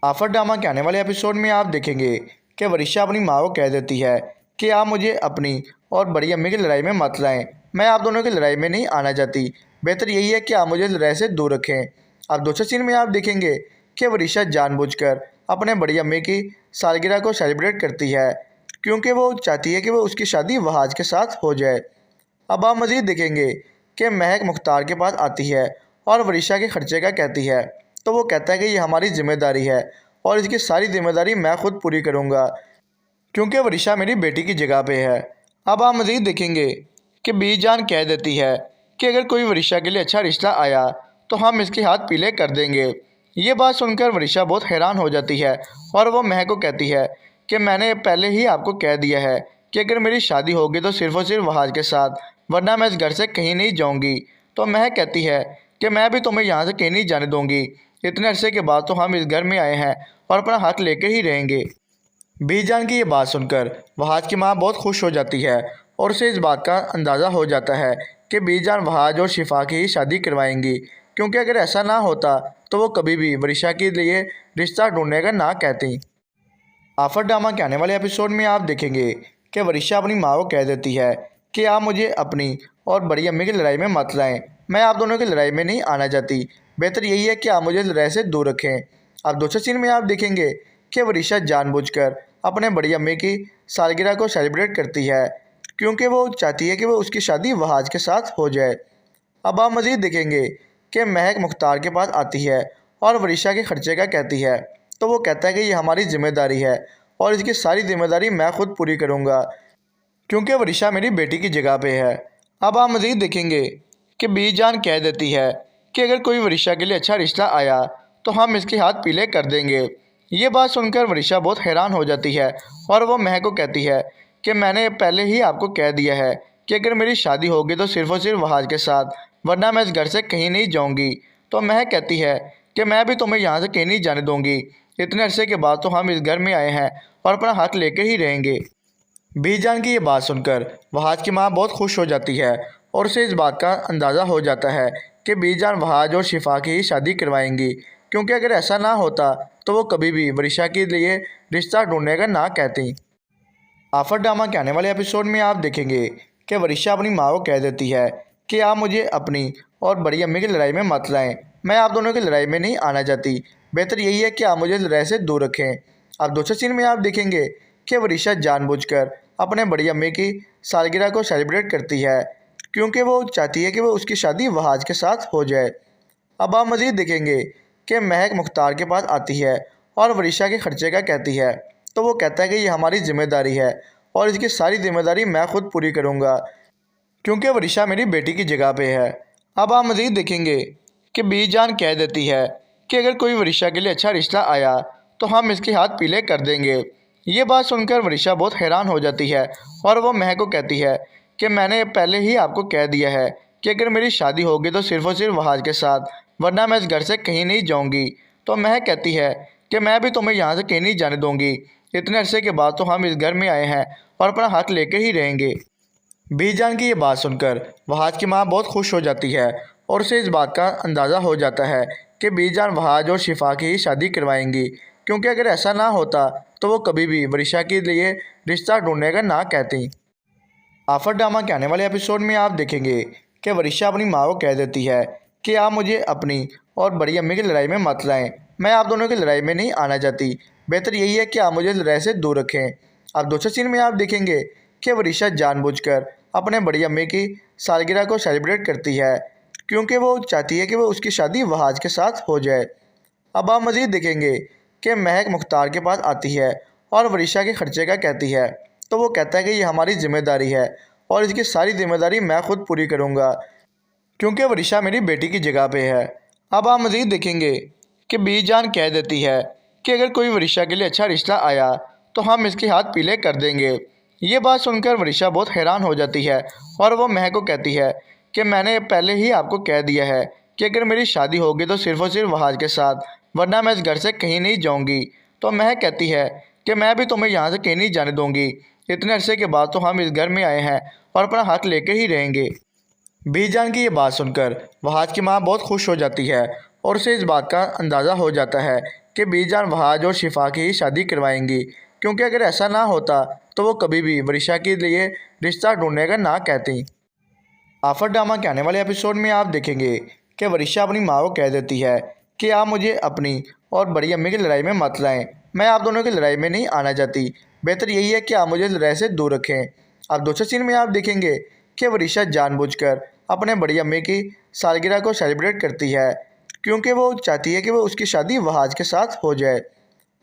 Offer drama के आने वाले एपिसोड में आप देखेंगे कि वरिशा अपनी माँ को कह देती है कि आप मुझे अपनी और बड़ी अम्मी की लड़ाई में मत लाएं। मैं आप दोनों की लड़ाई में नहीं आना चाहती। बेहतर यही है कि आप मुझे लड़ाई से दूर रखें। अब दूसरे सीन में आप देखेंगे कि वरिशा जानबूझकर अपने बड़ी अम्मी की सालगिरह को सेलिब्रेट करती है, क्योंकि वो चाहती है कि वो उसकी शादी वहाज के साथ हो जाए। अब आप मज़ीद देखेंगे कि महक मुख्तार के पास आती है और वरिशा के खर्चे का कहती है, तो वो कहता है कि ये हमारी ज़िम्मेदारी है और इसकी सारी ज़िम्मेदारी मैं खुद पूरी करूँगा, क्योंकि वरिशा मेरी बेटी की जगह पे है। अब आप मज़ीद देखेंगे कि बीजान कह देती है कि अगर कोई वरिशा के लिए अच्छा रिश्ता आया तो हम इसके हाथ पीले कर देंगे। ये बात सुनकर वरिशा बहुत हैरान हो जाती है और वो महक को कहती है कि मैंने पहले ही आपको कह दिया है कि अगर मेरी शादी होगी तो सिर्फ़ और सिर्फ वहाज के साथ, वरना मैं इस घर से कहीं नहीं जाऊंगी। तो महक कहती है कि मैं भी तुम्हें यहाँ से कहीं नहीं जाने दूंगी। इतने अरसे के बाद तो हम इस घर में आए हैं और अपना हक लेकर ही रहेंगे। बीजान की ये बात सुनकर वहाज की माँ बहुत खुश हो जाती है और उसे इस बात का अंदाज़ा हो जाता है कि बीजान वहाज और शिफा की ही शादी करवाएंगी, क्योंकि अगर ऐसा ना होता तो वो कभी भी वरिशा के लिए रिश्ता ढूंढने का ना कहती। आफर ड्रामा के आने वाले एपिसोड में आप देखेंगे कि वरिशा अपनी माँ को कह देती है कि आप मुझे अपनी और बड़ी अम्मी की लड़ाई में मत लाएं। मैं आप दोनों की लड़ाई में नहीं आना चाहती। बेहतर यही है कि आप मुझे लड़ाई से दूर रखें। अब दूसरे सीन में आप देखेंगे कि वरिशा जानबूझकर अपने बड़ी अम्मी की सालगिरह को सेलिब्रेट करती है, क्योंकि वो चाहती है कि वो उसकी शादी वहाज के साथ हो जाए। अब आप मज़ीद देखेंगे कि महक मुख्तार के पास आती है और वरिशा के खर्चे का कहती है, तो वो कहता है कि ये हमारी ज़िम्मेदारी है और इसकी सारी ज़िम्मेदारी मैं खुद पूरी करूँगा, क्योंकि वरिशा मेरी बेटी की जगह पे है। अब आप मज़ीद देखेंगे कि बीजान कह देती है कि अगर कोई वरिशा के लिए अच्छा रिश्ता आया तो हम इसके हाथ पीले कर देंगे। ये बात सुनकर वरिशा बहुत हैरान हो जाती है और वो महक को कहती है कि मैंने पहले ही आपको कह दिया है कि अगर मेरी शादी होगी तो सिर्फ़ और सिर्फ वहाज के साथ, वरना मैं इस घर से कहीं नहीं जाऊंगी। तो महक कहती है कि मैं भी तुम्हें यहाँ से कहीं नहीं जाने दूंगी। इतने अरसे के बाद तो हम इस घर में आए हैं और अपना हक लेकर ही रहेंगे। बीजान की ये बात सुनकर वहाज की माँ बहुत खुश हो जाती है और उसे इस बात का अंदाज़ा हो जाता है कि बीजान वहाज और शिफा की ही शादी करवाएंगी, क्योंकि अगर ऐसा ना होता तो वो कभी भी वरिशा के लिए रिश्ता ढूंढने का ना कहती। आफर ड्रामा के आने वाले एपिसोड में आप देखेंगे कि वरिशा अपनी माँ को कह देती है कि आप मुझे अपनी और बड़ी अम्मी की लड़ाई में मत लाएं। मैं आप दोनों की लड़ाई में नहीं आना चाहती। बेहतर यही है कि आप मुझे लड़ाई से दूर रखें। अब दूसरे सीन में आप देखेंगे कि वरिशा जानबूझकर अपने बड़ी अम्मी की सालगिरह को सेलिब्रेट करती है, क्योंकि वो चाहती है कि वो उसकी शादी वहाज के साथ हो जाए। अब आप मज़ीद देखेंगे कि महक मुख्तार के पास आती है और वरिशा के खर्चे का कहती है, तो वो कहता है कि ये हमारी ज़िम्मेदारी है और इसकी सारी ज़िम्मेदारी मैं खुद पूरी करूँगा, क्योंकि वरिशा मेरी बेटी की जगह पे है। अब आप मज़ीद देखेंगे कि बीजान कह देती है कि अगर कोई वरिशा के लिए अच्छा रिश्ता आया तो हम इसके हाथ पीले कर देंगे। ये बात सुनकर वरिशा बहुत हैरान हो जाती है और वो महक को कहती है कि मैंने पहले ही आपको कह दिया है कि अगर मेरी शादी होगी तो सिर्फ़ और सिर्फ वहाज के साथ, वरना मैं इस घर से कहीं नहीं जाऊंगी। तो महक कहती है कि मैं भी तुम्हें यहाँ से कहीं नहीं जाने दूंगी। इतने अरसे के बाद तो हम इस घर में आए हैं और अपना हक लेकर ही रहेंगे। बीजान की ये बात सुनकर वहाज की माँ बहुत खुश हो जाती है और उसे इस बात का अंदाज़ा हो जाता है कि बीजान वहाज और शिफा की ही शादी करवाएंगी, क्योंकि अगर ऐसा ना होता तो वो कभी भी वरिशा के लिए रिश्ता ढूंढने का ना कहती। आफर ड्रामा के आने वाले एपिसोड में आप देखेंगे कि वरिशा अपनी माँ को कह देती है कि आप मुझे अपनी और बड़ी अम्मी की लड़ाई में मत लाएं। मैं आप दोनों की लड़ाई में नहीं आना चाहती। बेहतर यही है कि आप मुझे लड़ाई से दूर रखें। अब दूसरे सीन में आप देखेंगे कि वरिशा जानबूझकर अपने बड़ी अम्मी की सालगिरह को सेलिब्रेट करती है, क्योंकि वो चाहती है कि वो उसकी शादी वहाज के साथ हो जाए। अब आप मज़ीद देखेंगे कि महक मुख्तार के पास आती है और वरिशा के खर्चे का कहती है, तो वो कहता है कि ये हमारी ज़िम्मेदारी है और इसकी सारी ज़िम्मेदारी मैं खुद पूरी करूँगा, क्योंकि वरिशा मेरी बेटी की जगह पे है। अब आप मज़ीद देखेंगे कि बीजान कह देती है कि अगर कोई वरिशा के लिए अच्छा रिश्ता आया तो हम इसके हाथ पीले कर देंगे। ये बात सुनकर वरिशा बहुत हैरान हो जाती है और वो महक को कहती है कि मैंने पहले ही आपको कह दिया है कि अगर मेरी शादी होगी तो सिर्फ़ और सिर्फ वहाज के साथ, वरना मैं इस घर से कहीं नहीं जाऊंगी। तो महक कहती है कि मैं भी तुम्हें यहाँ से कहीं नहीं जाने दूंगी। इतने अरसे के बाद तो हम इस घर में आए हैं और अपना हक लेकर ही रहेंगे। बीजान की ये बात सुनकर वहाज की माँ बहुत खुश हो जाती है और उसे इस बात का अंदाज़ा हो जाता है कि बीजान वहाज और शिफा की ही शादी करवाएंगी, क्योंकि अगर ऐसा ना होता तो वो कभी भी वर्षा के लिए रिश्ता ढूंढने का ना कहती। आफर ड्रामा के आने वाले एपिसोड में आप देखेंगे कि वर्षा अपनी माँ को कह देती है कि आप मुझे अपनी और बड़ी अम्मी की लड़ाई में मत लाएं। मैं आप दोनों की लड़ाई में नहीं आना चाहती। बेहतर यही है कि आप मुझे लड़ाई से दूर रखें। अब दूसरे सीन में आप देखेंगे कि वर्षा जानबूझकर अपने बड़ी अम्मी की सालगिरह को सेलिब्रेट करती है, क्योंकि वो चाहती है कि वो उसकी शादी वहाज के साथ हो जाए।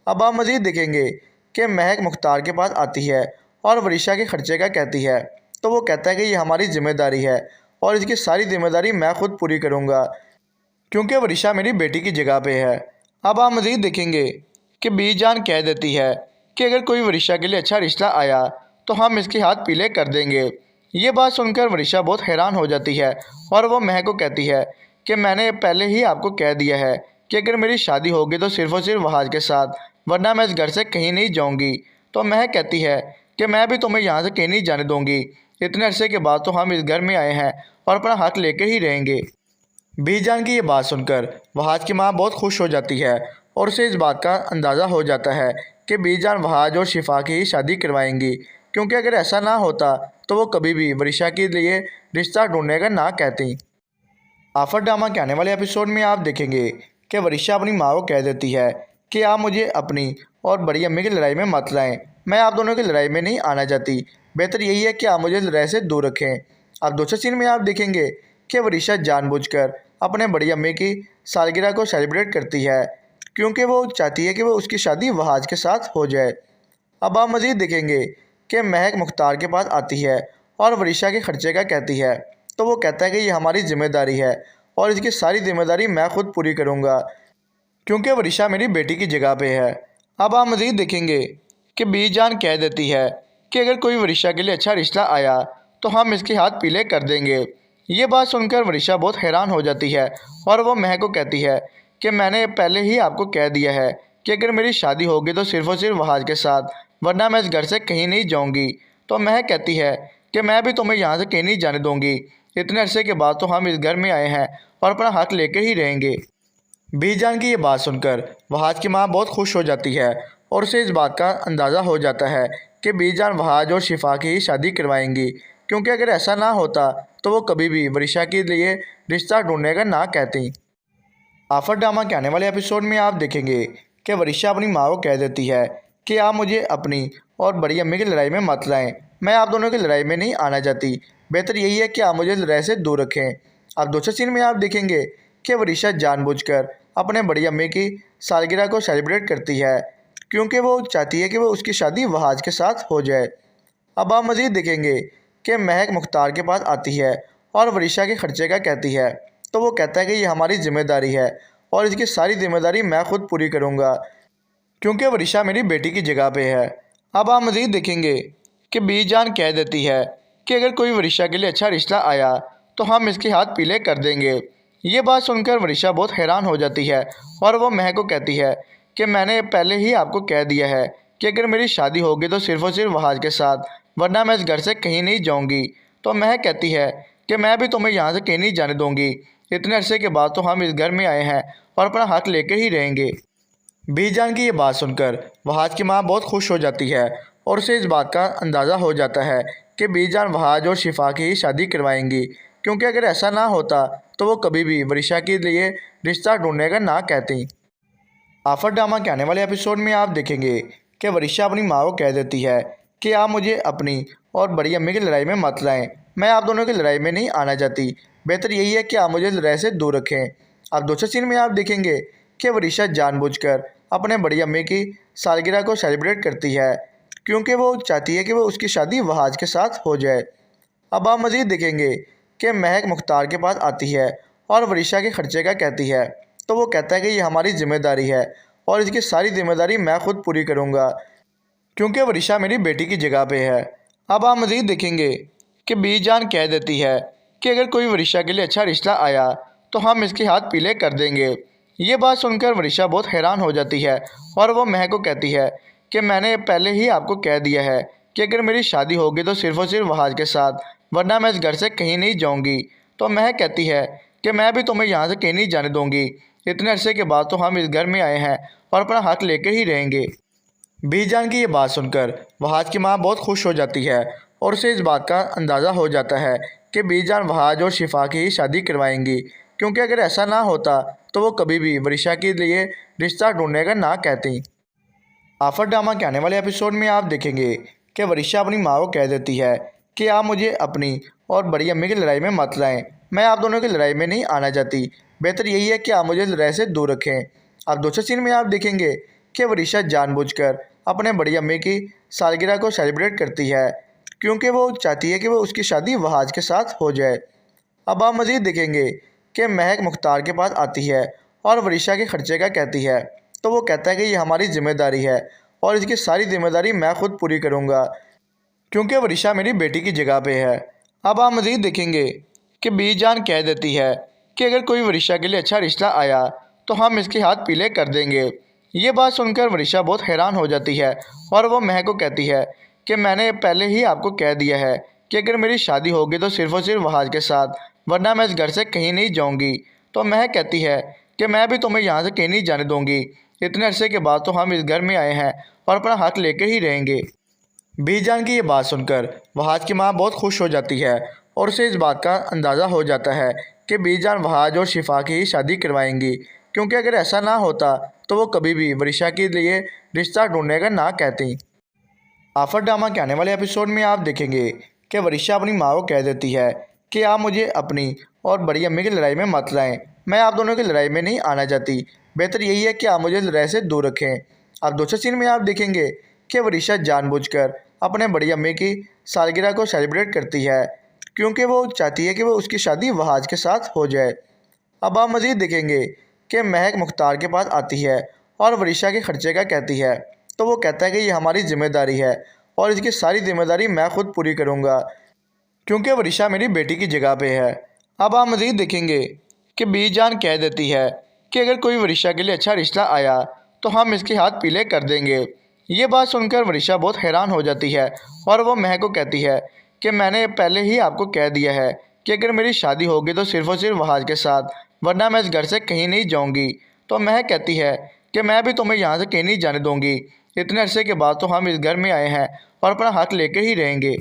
अब आप मज़ीद देखेंगे कि महक मुख्तार के पास आती है और वर्षा के खर्चे का कहती है, तो वो कहता है कि ये हमारी जिम्मेदारी है और इसकी सारी जिम्मेदारी मैं खुद पूरी करूँगा, क्योंकि वर्षा मेरी बेटी की जगह पे है। अब आप मज़ीद देखेंगे कि बीजान कह देती है कि अगर कोई वर्षा के लिए अच्छा रिश्ता आया तो हम इसके हाथ पीले कर देंगे। ये बात सुनकर वर्षा बहुत हैरान हो जाती है और वो महक को कहती है कि मैंने पहले ही आपको कह दिया है कि अगर मेरी शादी होगी तो सिर्फ़ और सिर्फ वहाज के साथ, वरना मैं इस घर से कहीं नहीं जाऊंगी। तो महक कहती है कि मैं भी तुम्हें यहाँ से कहीं नहीं जाने दूंगी। इतने अरसे के बाद तो हम इस घर में आए हैं और अपना हक लेकर ही रहेंगे। बीजान की ये बात सुनकर वहाज की माँ बहुत खुश हो जाती है और उसे इस बात का अंदाज़ा हो जाता है कि बीजान वहाज और शिफा की ही शादी करवाएंगी, क्योंकि अगर ऐसा ना होता तो वो कभी भी वर्षा के लिए रिश्ता ढूंढने का ना कहती। आफर ड्रामा के आने वाले एपिसोड में आप देखेंगे कि वर्षा अपनी माँ को कह देती है कि आप मुझे अपनी और बड़ी अम्मी की लड़ाई में मत लाएं। मैं आप दोनों की लड़ाई में नहीं आना चाहती। बेहतर यही है कि आप मुझे लड़ाई से दूर रखें। अब दूसरे सीन में आप देखेंगे कि वर्षा जानबूझकर अपने बड़ी अम्मी की सालगिरह को सेलिब्रेट करती है, क्योंकि वो चाहती है कि वो उसकी शादी वहाज के साथ हो जाए। अब आप मज़ीद देखेंगे कि महक मुख्तार के पास आती है और वर्षा के खर्चे का कहती है, तो वो कहता है कि ये हमारी जिम्मेदारी है और इसकी सारी जिम्मेदारी मैं खुद पूरी करूँगा, क्योंकि वर्षा मेरी बेटी की जगह पे है। अब आप मज़ीद देखेंगे कि बीजान कह देती है कि अगर कोई वर्षा के लिए अच्छा रिश्ता आया तो हम इसके हाथ पीले कर देंगे। ये बात सुनकर वर्षा बहुत हैरान हो जाती है और वो महक को कहती है कि मैंने पहले ही आपको कह दिया है कि अगर मेरी शादी होगी तो सिर्फ़ और सिर्फ वहाज के साथ, वरना मैं इस घर से कहीं नहीं जाऊंगी। तो महक कहती है कि मैं भी तुम्हें यहाँ से कहीं नहीं जाने दूंगी। इतने अरसे के बाद तो हम इस घर में आए हैं और अपना हक लेकर ही रहेंगे। बीजान की ये बात सुनकर वहाज की माँ बहुत खुश हो जाती है और उसे इस बात का अंदाज़ा हो जाता है कि बीजान वहाज और शिफा की ही शादी करवाएंगी, क्योंकि अगर ऐसा ना होता तो वो कभी भी वर्षा के लिए रिश्ता ढूंढने का ना कहती। आफर ड्रामा के आने वाले एपिसोड में आप देखेंगे कि वर्षा अपनी माँ को कह देती है कि आप मुझे अपनी और बड़ी अम्मी की लड़ाई में मत लाएं। मैं आप दोनों की लड़ाई में नहीं आना चाहती। बेहतर यही है कि आप मुझे लड़ाई से दूर रखें। अब दूसरे सीन में आप देखेंगे कि वर्षा जानबूझकर अपने बड़ी अम्मी की सालगिरह को सेलिब्रेट करती है, क्योंकि वो चाहती है कि वो उसकी शादी वहाज के साथ हो जाए। अब आप मज़ीद देखेंगे कि महक मुख्तार के पास आती है और वर्षा के खर्चे का कहती है, तो वो कहता है कि ये हमारी जिम्मेदारी है और इसकी सारी जिम्मेदारी मैं खुद पूरी करूँगा, क्योंकि वर्षा मेरी बेटी की जगह पे है। अब आप मज़ीद देखेंगे कि बीजान कह देती है कि अगर कोई वर्षा के लिए अच्छा रिश्ता आया तो हम इसके हाथ पीले कर देंगे। ये बात सुनकर वर्षा बहुत हैरान हो जाती है और वो महक को कहती है कि मैंने पहले ही आपको कह दिया है कि अगर मेरी शादी होगी तो सिर्फ़ और सिर्फ वहाज के साथ, वरना मैं इस घर से कहीं नहीं जाऊंगी। तो महक कहती है कि मैं भी तुम्हें यहाँ से कहीं नहीं जाने दूंगी। इतने अरसे के बाद तो हम इस घर में आए हैं और अपना हक लेकर ही रहेंगे। बीजान की ये बात सुनकर वहाज की माँ बहुत खुश हो जाती है और उसे इस बात का अंदाज़ा हो जाता है कि बीजान वहाज और शिफा की ही शादी करवाएंगी, क्योंकि अगर ऐसा ना होता तो वो कभी भी वर्षा के लिए रिश्ता ढूंढने का ना कहती। आफर ड्रामा के आने वाले एपिसोड में आप देखेंगे कि वर्षा अपनी माँ को कह देती है कि आप मुझे अपनी और बड़ी अम्मी की लड़ाई में मत लाएं। मैं आप दोनों की लड़ाई में नहीं आना चाहती। बेहतर यही है कि आप मुझे लड़ाई से दूर रखें। अब दूसरे सीन में आप देखेंगे कि वर्षा जानबूझकर अपने बड़ी अम्मी की सालगिरह को सेलिब्रेट करती है, क्योंकि वो चाहती है कि वो उसकी शादी वहाज के साथ हो जाए। अब आप मज़ीद देखेंगे कि महक मुख्तार के पास आती है और वर्षा के खर्चे का कहती है, तो वो कहता है कि ये हमारी जिम्मेदारी है और इसकी सारी जिम्मेदारी मैं खुद पूरी करूँगा, क्योंकि वर्षा मेरी बेटी की जगह पे है। अब आप मज़ीद देखेंगे कि बीजान कह देती है कि अगर कोई वर्षा के लिए अच्छा रिश्ता आया तो हम इसके हाथ पीले कर देंगे। ये बात सुनकर वर्षा बहुत हैरान हो जाती है और वो महक को कहती है कि मैंने पहले ही आपको कह दिया है कि अगर मेरी शादी होगी तो सिर्फ़ और सिर्फ वहाज के साथ, वरना मैं इस घर से कहीं नहीं जाऊंगी। तो महक कहती है कि मैं भी तुम्हें यहाँ से कहीं नहीं जाने दूंगी। इतने अरसे के बाद तो हम इस घर में आए हैं और अपना हक लेकर ही रहेंगे। बीजान की ये बात सुनकर वहाज की माँ बहुत खुश हो जाती है और उसे इस बात का अंदाज़ा हो जाता है कि बीजान वहाज और शिफा की ही शादी करवाएंगी, क्योंकि अगर ऐसा ना होता तो वो कभी भी वरिशा के लिए रिश्ता ढूंढने का ना कहती। आफर ड्रामा के आने वाले एपिसोड में आप देखेंगे कि वरिशा अपनी माँ को कह देती है कि आप मुझे अपनी और बड़ी अम्मी की लड़ाई में मत लाएं। मैं आप दोनों की लड़ाई में नहीं आना चाहती। बेहतर यही है कि आप मुझे लड़ाई से दूर रखें। अब दूसरे सीन में आप देखेंगे कि वरिशा जानबूझकर अपने बड़ी अम्मी की सालगिरह को सेलिब्रेट करती है, क्योंकि वो चाहती है कि वो उसकी शादी वहाज के साथ हो जाए। अब आप मज़ीद देखेंगे कि महक मुख्तार के पास आती है और वरिशा के खर्चे का कहती है, तो वो कहता है कि ये हमारी जिम्मेदारी है और इसकी सारी जिम्मेदारी मैं खुद पूरी करूँगा, क्योंकि वरिशा मेरी बेटी की जगह पे है। अब आप मज़ीद देखेंगे कि बीजान कह देती है कि अगर कोई वरिशा के लिए अच्छा रिश्ता आया तो हम इसके हाथ पीले कर देंगे। ये बात सुनकर वरिशा बहुत हैरान हो जाती है और वो महक को कहती है कि मैंने पहले ही आपको कह दिया है कि अगर मेरी शादी होगी तो सिर्फ़ और सिर्फ वहाज के साथ, वरना मैं इस घर से कहीं नहीं जाऊंगी। तो महक कहती है कि मैं भी तुम्हें यहाँ से कहीं नहीं जाने दूंगी। इतने अरसे के बाद तो हम इस घर में आए हैं और अपना हक लेकर ही रहेंगे। बीजान की ये बात सुनकर वहाज की माँ बहुत खुश हो जाती है और उसे इस बात का अंदाज़ा हो जाता है कि बीजान वहाज और शिफा की ही शादी करवाएंगी, क्योंकि अगर ऐसा ना होता तो वो कभी भी वरिशा के लिए रिश्ता ढूंढने का ना कहती। आफर ड्रामा के आने वाले एपिसोड में आप देखेंगे कि वरिशा अपनी माँ को कह देती है कि आप मुझे अपनी और बड़ी अम्मी की लड़ाई में मत लाएं। मैं आप दोनों की लड़ाई में नहीं आना चाहती। बेहतर यही है कि आप मुझे लड़ाई से दूर रखें। अब दूसरे सीन में आप देखेंगे कि वरिशा जानबूझकर अपने बड़ी अम्मी की सालगिरह को सेलिब्रेट करती है, क्योंकि वो चाहती है कि वो उसकी शादी वहाज के साथ हो जाए। अब आप मज़ीद देखेंगे कि महक मुख्तार के पास आती है और वरिशा के खर्चे का कहती है, तो वो कहता है कि ये हमारी जिम्मेदारी है और इसकी सारी जिम्मेदारी मैं खुद पूरी करूँगा, क्योंकि वरिशा मेरी बेटी की जगह पे है। अब आप मज़ीद देखेंगे कि बीजान कह देती है कि अगर कोई वरिशा के लिए अच्छा रिश्ता आया तो हम इसके हाथ पीले कर देंगे। ये बात सुनकर वरिशा बहुत हैरान हो जाती है और वो महक को कहती है कि मैंने पहले ही आपको कह दिया है कि अगर मेरी शादी होगी तो सिर्फ़ और सिर्फ वहाज के साथ, वरना मैं इस घर से कहीं नहीं जाऊंगी। तो महक कहती है कि मैं भी तुम्हें यहाँ से कहीं नहीं जाने दूंगी। इतने अरसे के बाद तो हम इस घर में आए हैं और अपना हक लेकर ही रहेंगे।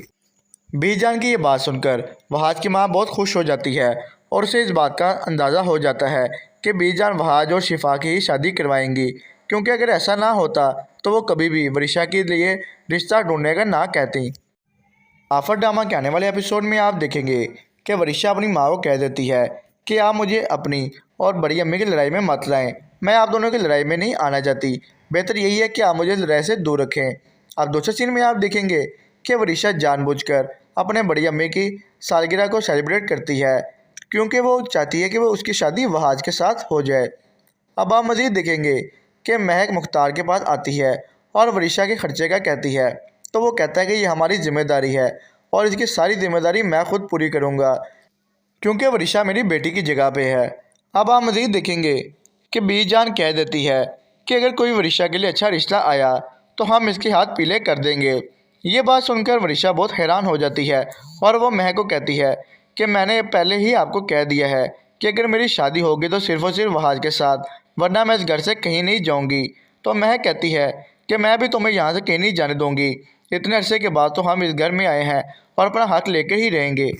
बीजान की ये बात सुनकर वहाज की माँ बहुत खुश हो जाती है और उसे इस बात का अंदाज़ा हो जाता है कि बीजान वहाज और शिफा की ही शादी करवाएंगी, क्योंकि अगर ऐसा ना होता तो वो कभी भी वरिशा के लिए रिश्ता ढूंढने का ना कहती। आफर ड्रामा के आने वाले एपिसोड में आप देखेंगे कि वरिशा अपनी माँ को कह देती है कि आप मुझे अपनी और बड़ी अम्मी की लड़ाई में मत लाएं। मैं आप दोनों की लड़ाई में नहीं आना चाहती। बेहतर यही है कि आप मुझे लड़ाई से दूर रखें। अब दूसरे सीन में आप देखेंगे कि वरिशा जानबूझकर अपने बड़ी अम्मी की सालगिरह को सेलिब्रेट करती है, क्योंकि वो चाहती है कि वो उसकी शादी वहाज के साथ हो जाए। अब आप मज़ीद देखेंगे कि महक मुख्तार के पास आती है और वरिशा के खर्चे का कहती है, तो वो कहता है कि ये हमारी जिम्मेदारी है और इसकी सारी जिम्मेदारी मैं खुद पूरी करूँगा, क्योंकि वरिशा मेरी बेटी की जगह पे है। अब आप मज़ीद देखेंगे कि बीजान कह देती है कि अगर कोई वरिशा के लिए अच्छा रिश्ता आया तो हम इसके हाथ पीले कर देंगे। ये बात सुनकर वरिशा बहुत हैरान हो जाती है और वो महक को कहती है कि मैंने पहले ही आपको कह दिया है कि अगर मेरी शादी होगी तो सिर्फ़ और सिर्फ वहाज के साथ, वरना मैं इस घर से कहीं नहीं जाऊंगी। तो महक कहती है कि मैं भी तुम्हें यहाँ से कहीं नहीं जाने दूंगी। इतने अरसे के बाद तो हम इस घर में आए हैं और अपना हक लेकर ही रहेंगे।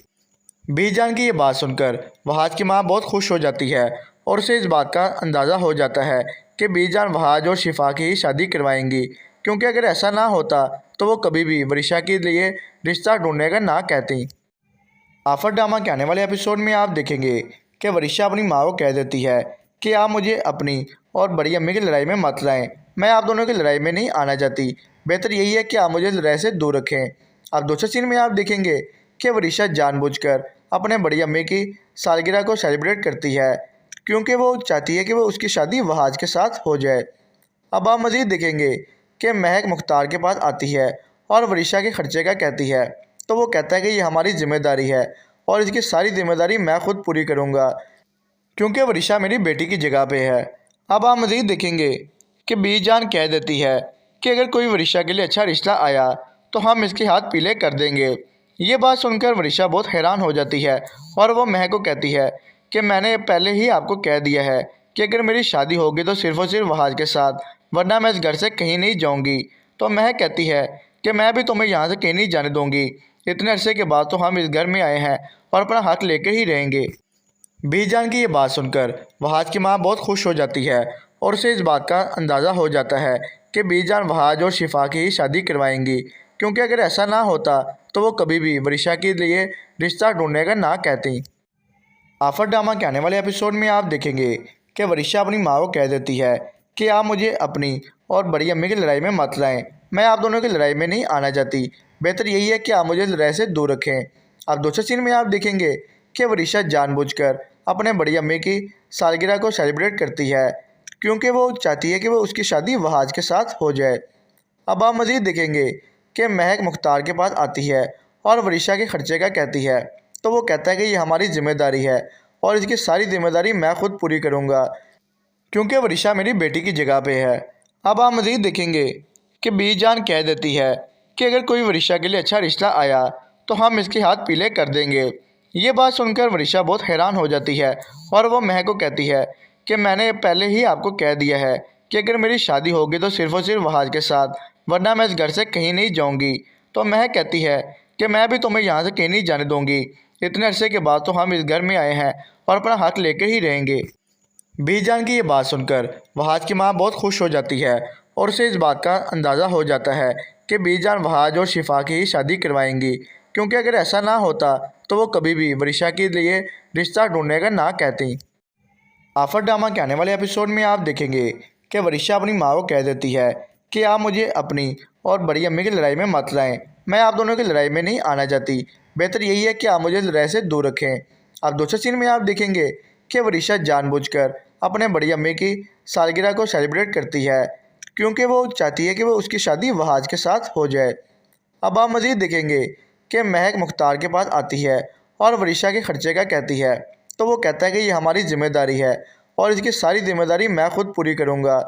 बीजान की ये बात सुनकर वहाज की माँ बहुत खुश हो जाती है और उसे इस बात का अंदाज़ा हो जाता है कि बीजान वहाज और शिफा की ही शादी करवाएंगी, क्योंकि अगर ऐसा ना होता तो वो कभी भी वरिशा के लिए रिश्ता ढूंढने का ना कहती। आफर ड्रामा के आने वाले एपिसोड में आप देखेंगे कि वरिशा अपनी माँ को कह देती है कि आप मुझे अपनी और बड़ी अम्मी की लड़ाई में मत लाएं। मैं आप दोनों की लड़ाई में नहीं आना चाहती। बेहतर यही है कि आप मुझे लड़ाई से दूर रखें। अब दूसरे सीन में आप देखेंगे कि वरिशा जानबूझकर अपने बड़ी अम्मी की सालगिरह को सेलिब्रेट करती है, क्योंकि वो चाहती है कि वो उसकी शादी वहाज के साथ हो जाए। अब आप मज़ीद देखेंगे कि महक मुख्तार के पास आती है और वरिशा के खर्चे का कहती है, तो वो कहता है कि ये हमारी जिम्मेदारी है और इसकी सारी जिम्मेदारी मैं खुद पूरी करूँगा, क्योंकि वरिशा मेरी बेटी की जगह पे है। अब आप मज़ीद देखेंगे कि बीजान कह देती है कि अगर कोई वरिशा के लिए अच्छा रिश्ता आया तो हम इसके हाथ पीले कर देंगे। ये बात सुनकर वरिशा बहुत हैरान हो जाती है और वो महक को कहती है कि मैंने पहले ही आपको कह दिया है कि अगर मेरी शादी होगी तो सिर्फ़ और सिर्फ वहाज के साथ, वरना मैं इस घर से कहीं नहीं जाऊंगी। तो महक कहती है कि मैं भी तुम्हें यहाँ से कहीं नहीं जाने दूंगी। इतने अरसे के बाद तो हम इस घर में आए हैं और अपना हक लेकर ही रहेंगे। बीजान की ये बात सुनकर वहाज की माँ बहुत खुश हो जाती है और उसे इस बात का अंदाज़ा हो जाता है कि बीजान वहाज और शिफा की ही शादी करवाएंगी, क्योंकि अगर ऐसा ना होता तो वो कभी भी वरिशा के लिए रिश्ता ढूंढने का ना कहती। आफर ड्रामा के आने वाले एपिसोड में आप देखेंगे कि वरिशा अपनी माँ को कह देती है कि आप मुझे अपनी और बड़ी अम्मी की लड़ाई में मत लाएं। मैं आप दोनों की लड़ाई में नहीं आना चाहती। बेहतर यही है कि आप मुझे लड़ाई से दूर रखें। अब दूसरे सीन में आप देखेंगे कि वरिशा जानबूझकर अपने बड़ी अम्मी की सालगिरह को सेलिब्रेट करती है, क्योंकि वो चाहती है कि वो उसकी शादी वहाज के साथ हो जाए। अब आप मज़ीद देखेंगे कि महक मुख्तार के पास आती है और वरिशा के खर्चे का कहती है, तो वो कहता है कि ये हमारी जिम्मेदारी है और इसकी सारी जिम्मेदारी मैं खुद पूरी करूँगा, क्योंकि वरिशा मेरी बेटी की जगह पे है। अब आप मज़ीद देखेंगे कि बीजान कह देती है कि अगर कोई वरिशा के लिए अच्छा रिश्ता आया तो हम इसके हाथ पीले कर देंगे। ये बात सुनकर वरिशा बहुत हैरान हो जाती है और वो महक को कहती है कि मैंने पहले ही आपको कह दिया है कि अगर मेरी शादी होगी तो सिर्फ़ और सिर्फ वहाज के साथ, वरना मैं इस घर से कहीं नहीं जाऊंगी। तो महक कहती है कि मैं भी तुम्हें यहाँ से कहीं नहीं जाने दूंगी। इतने अरसे के बाद तो हम इस घर में आए हैं और अपना हक लेकर ही रहेंगे। बीजान की ये बात सुनकर वहाज की माँ बहुत खुश हो जाती है और उसे इस बात का अंदाज़ा हो जाता है कि बीजान वहाज और शिफा की ही शादी करवाएंगी, क्योंकि अगर ऐसा ना होता तो वो कभी भी वरिशा के लिए रिश्ता ढूंढने का ना कहती। आफर ड्रामा के आने वाले एपिसोड में आप देखेंगे कि वरिशा अपनी माँ को कह देती है कि आप मुझे अपनी और बड़ी अम्मी की लड़ाई में मत लाएं। मैं आप दोनों की लड़ाई में नहीं आना चाहती। बेहतर यही है कि आप मुझे लड़ाई से दूर रखें। अब दूसरे सीन में आप देखेंगे कि वरिशा जानबूझकर अपने बड़ी अम्मी की सालगिरह को सेलिब्रेट करती है, क्योंकि वो चाहती है कि वो उसकी शादी वहाज के साथ हो जाए। अब आप मज़ीद देखेंगे कि महक मुख्तार के पास आती है और वरिशा के खर्चे का कहती है, तो वो कहता है कि ये हमारी जिम्मेदारी है और इसकी सारी जिम्मेदारी मैं खुद पूरी करूँगा,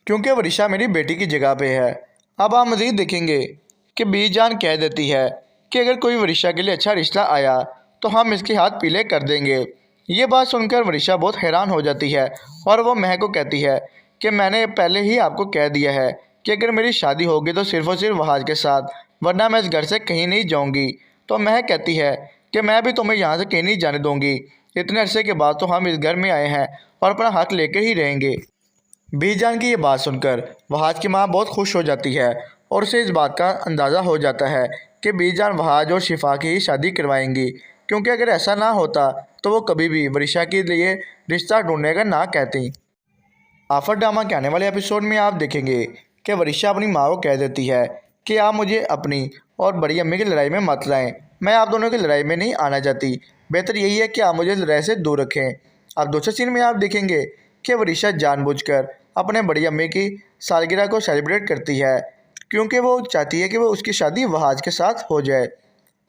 क्योंकि वरिशा मेरी बेटी की जगह पे है। अब आप मज़ीद देखेंगे कि बीजान कह देती है कि अगर कोई वरिशा के लिए अच्छा रिश्ता आया तो हम इसके हाथ पीले कर देंगे। ये बात सुनकर वरिशा बहुत हैरान हो जाती है और वो महक को कहती है कि मैंने पहले ही आपको कह दिया है कि अगर मेरी शादी होगी तो सिर्फ़ और सिर्फ वहाज के साथ, वरना मैं इस घर से कहीं नहीं जाऊंगी। तो महक कहती है कि मैं भी तुम्हें यहाँ से कहीं नहीं जाने दूंगी। इतने अरसे के बाद तो हम इस घर में आए हैं और अपना हक लेकर ही रहेंगे। बीजान की ये बात सुनकर वहाज की माँ बहुत खुश हो जाती है और उसे इस बात का अंदाज़ा हो जाता है कि बीजान वहाज और शिफा की ही शादी करवाएंगी, क्योंकि अगर ऐसा ना होता तो वो कभी भी वरिशा के लिए रिश्ता ढूंढने का ना कहती। आफर ड्रामा के आने वाले एपिसोड में आप देखेंगे कि वरिशा अपनी माँ को कह देती है कि आप मुझे अपनी और बड़ी अम्मी की लड़ाई में मत लाएं। मैं आप दोनों की लड़ाई में नहीं आना चाहती। बेहतर यही है कि आप मुझे लड़ाई से दूर रखें। अब दूसरे सीन में आप देखेंगे कि वरिशा जानबूझकर अपने बड़ी अम्मी की सालगिरह को सेलिब्रेट करती है, क्योंकि वो चाहती है कि वो उसकी शादी वहाज के साथ हो जाए।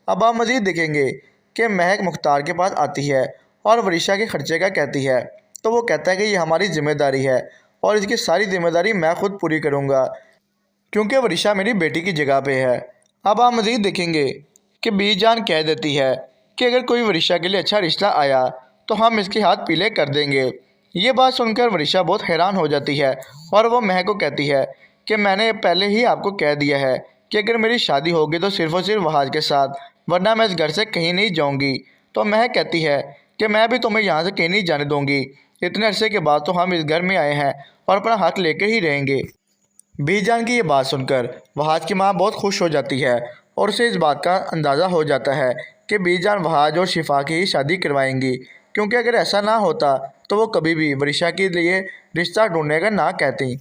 अब आप मज़ीद देखेंगे कि महक मुख्तार के पास आती है और वरिशा के खर्चे का कहती है, तो वो कहता है कि ये हमारी जिम्मेदारी है और इसकी सारी जिम्मेदारी मैं खुद पूरी करूँगा, क्योंकि वरिशा मेरी बेटी की जगह पे है। अब आप मज़ीद देखेंगे कि बीजान कह देती है कि अगर कोई वरिशा के लिए अच्छा रिश्ता आया तो हम इसके हाथ पीले कर देंगे। ये बात सुनकर वरिशा बहुत हैरान हो जाती है और वो महक को कहती है कि मैंने पहले ही आपको कह दिया है कि अगर मेरी शादी होगी तो सिर्फ़ और सिर्फ वहाज के साथ, वरना मैं इस घर से कहीं नहीं जाऊंगी। तो महक कहती है कि मैं भी तुम्हें यहाँ से कहीं नहीं जाने दूंगी। इतने अरसे के बाद तो हम इस घर में आए हैं और अपना हक लेकर ही रहेंगे। बीजान की ये बात सुनकर वहाज की माँ बहुत खुश हो जाती है और उसे इस बात का अंदाज़ा हो जाता है कि बीजान वहाज और शिफा की ही शादी करवाएंगी, क्योंकि अगर ऐसा ना होता तो वो कभी भी वरिशा के लिए रिश्ता ढूंढने का ना कहती।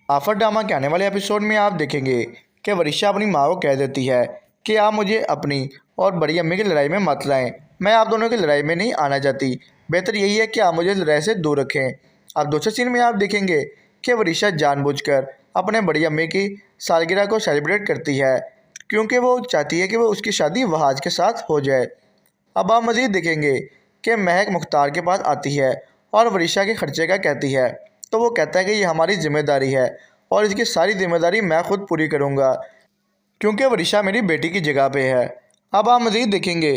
आफर ड्रामा के आने वाले एपिसोड में आप देखेंगे कि वरिशा अपनी माँ को कह देती है कि आप मुझे अपनी और बड़ी अम्मी की लड़ाई में मत लाएं। मैं आप दोनों की लड़ाई में नहीं आना चाहती। बेहतर यही है कि आप मुझे लड़ाई से दूर रखें। अब दूसरे सीन में आप देखेंगे कि वरिशा जानबूझकर अपने बड़ी अम्मी की सालगिरह को सेलिब्रेट करती है, क्योंकि वो चाहती है कि वो उसकी शादी वहाज के साथ हो जाए। अब आप मज़ीद देखेंगे कि महक मुख्तार के पास आती है और वरिशा के खर्चे का कहती है, तो वो कहता है कि ये हमारी जिम्मेदारी है और इसकी सारी जिम्मेदारी मैं खुद पूरी करूँगा, क्योंकि वरिशा मेरी बेटी की जगह पे है। अब आप मज़ीद देखेंगे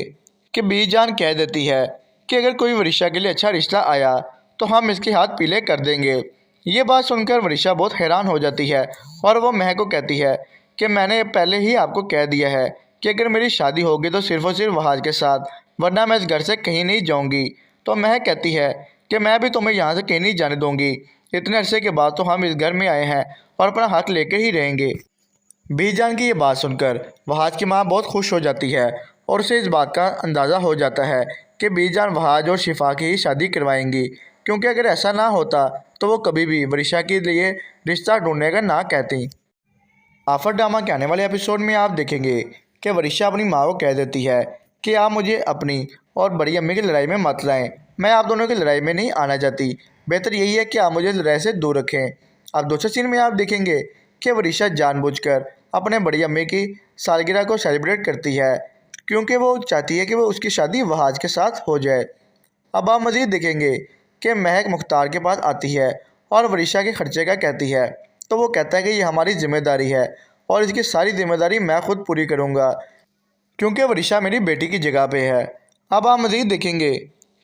कि बीजान कह देती है कि अगर कोई वरिशा के लिए अच्छा रिश्ता आया तो हम इसके हाथ पीले कर देंगे। ये बात सुनकर वरिशा बहुत हैरान हो जाती है और वो महक को कहती है कि मैंने पहले ही आपको कह दिया है कि अगर मेरी शादी होगी तो सिर्फ और सिर्फ वहाज के साथ, वरना मैं इस घर से कहीं नहीं जाऊंगी। तो महक कहती है कि मैं भी तुम्हें यहाँ से कहीं नहीं जाने दूंगी। इतने अरसे के बाद तो हम इस घर में आए हैं और अपना हक लेकर ही रहेंगे। बीजान की ये बात सुनकर वहाज की माँ बहुत खुश हो जाती है और उसे इस बात का अंदाज़ा हो जाता है कि बीजान वहाज और शिफा की ही शादी करवाएंगी, क्योंकि अगर ऐसा ना होता तो वो कभी भी वरिशा के लिए रिश्ता ढूंढने का ना कहती। आफर ड्रामा के आने वाले एपिसोड में आप देखेंगे कि वरिशा अपनी माँ को कह देती है कि आप मुझे अपनी और बड़ी अम्मी की लड़ाई में मत लाएं। मैं आप दोनों की लड़ाई में नहीं आना चाहती। बेहतर यही है कि आप मुझे लड़ाई से दूर रखें। अब दूसरे सीन में आप देखेंगे कि वरिशा जानबूझकर अपने बड़ी अम्मी की सालगिरह को सेलिब्रेट करती है, क्योंकि वो चाहती है कि वो उसकी शादी वहाज के साथ हो जाए। अब आप मज़ीद देखेंगे कि महक मुख्तार के पास आती है और वरिशा के खर्चे का कहती है, तो वो कहता है कि ये हमारी जिम्मेदारी है और इसकी सारी जिम्मेदारी मैं खुद पूरी करूँगा, क्योंकि वरिशा मेरी बेटी की जगह पे है। अब आप मज़ीद देखेंगे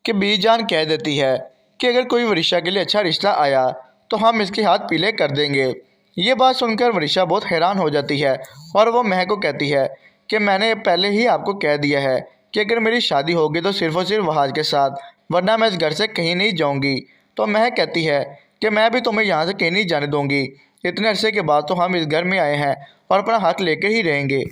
कि बीजान कह देती है कि अगर कोई वरिशा के लिए अच्छा रिश्ता आया तो हम इसके हाथ पीले कर देंगे। ये बात सुनकर वरिशा बहुत हैरान हो जाती है और वो महक को कहती है कि मैंने पहले ही आपको कह दिया है कि अगर मेरी शादी होगी तो सिर्फ और सिर्फ वहाज के साथ, वरना मैं इस घर से कहीं नहीं जाऊंगी। तो महक कहती है कि मैं भी तुम्हें यहाँ से कहीं नहीं जाने दूंगी। इतने अरसे के बाद तो हम इस घर में आए हैं और अपना हक लेकर ही रहेंगे।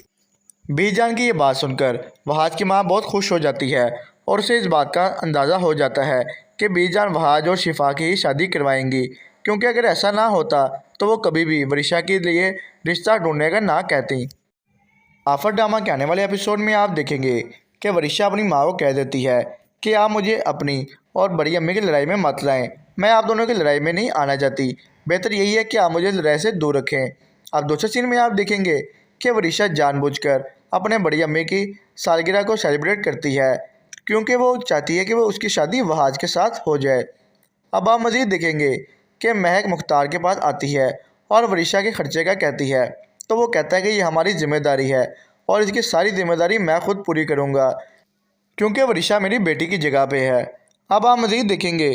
बीजान की ये बात सुनकर वहाज की माँ बहुत खुश हो जाती है और उसे इस बात का अंदाज़ा हो जाता है कि बीजान वहाज और शिफा की ही शादी करवाएंगी, क्योंकि अगर ऐसा ना होता तो वो कभी भी वरिशा के लिए रिश्ता ढूंढने का ना कहती। आफर ड्रामा के आने वाले एपिसोड में आप देखेंगे कि वरिशा अपनी माँ को कह देती है कि आप मुझे अपनी और बड़ी अम्मी की लड़ाई में मत लाएं। मैं आप दोनों की लड़ाई में नहीं आना चाहती। बेहतर यही है कि आप मुझे लड़ाई से दूर रखें। अब दूसरे सीन में आप देखेंगे कि वरिशा जानबूझकर अपने बड़ी अम्मी की सालगिरह को सेलिब्रेट करती है, क्योंकि वो चाहती है कि वो उसकी शादी वहाज के साथ हो जाए। अब आप मज़ीद देखेंगे कि महक मुख्तार के पास आती है और वरिशा के खर्चे का कहती है, तो वो कहता है कि ये हमारी जिम्मेदारी है और इसकी सारी जिम्मेदारी मैं खुद पूरी करूँगा, क्योंकि वरिशा मेरी बेटी की जगह पे है। अब आप मज़ीद देखेंगे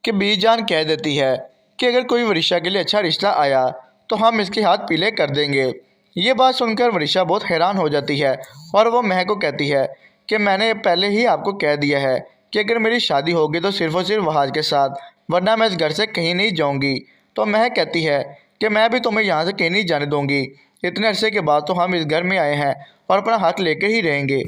कि बीजान कह देती है कि अगर कोई वरिशा के लिए अच्छा रिश्ता आया तो हम इसके हाथ पीले कर देंगे। ये बात सुनकर वरिशा बहुत हैरान हो जाती है और वो महक को कहती है कि मैंने पहले ही आपको कह दिया है कि अगर मेरी शादी होगी तो सिर्फ और सिर्फ वहाज के साथ, वरना मैं इस घर से कहीं नहीं जाऊंगी। तो महक कहती है कि मैं भी तुम्हें यहाँ से कहीं नहीं जाने दूंगी। इतने अरसे के बाद तो हम इस घर में आए हैं और अपना हक लेकर ही रहेंगे।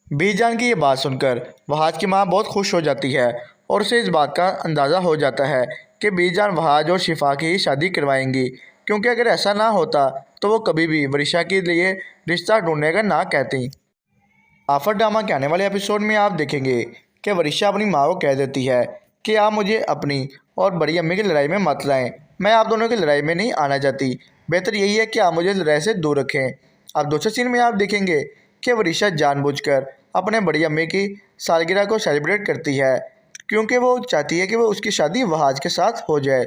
बीजान की ये बात सुनकर वहाज की माँ बहुत खुश हो जाती है और उसे इस बात का अंदाज़ा हो जाता है कि बीजान वहाज और शिफा की ही शादी करवाएंगी, क्योंकि अगर ऐसा ना होता तो वो कभी भी वरिशा के लिए रिश्ता ढूंढने का ना कहती। आफर ड्रामा के आने वाले एपिसोड में आप देखेंगे कि वरिशा अपनी माँ को कह देती है कि आप मुझे अपनी और बड़ी अम्मी की लड़ाई में मत लाएं। मैं आप दोनों की लड़ाई में नहीं आना चाहती। बेहतर यही है कि आप मुझे लड़ाई से दूर रखें। अब दूसरे सीन में आप देखेंगे कि वरिशा जानबूझकर अपने बड़ी अम्मी की सालगिरह को सेलिब्रेट करती है, क्योंकि वो चाहती है कि वो उसकी शादी वहाज के साथ हो जाए।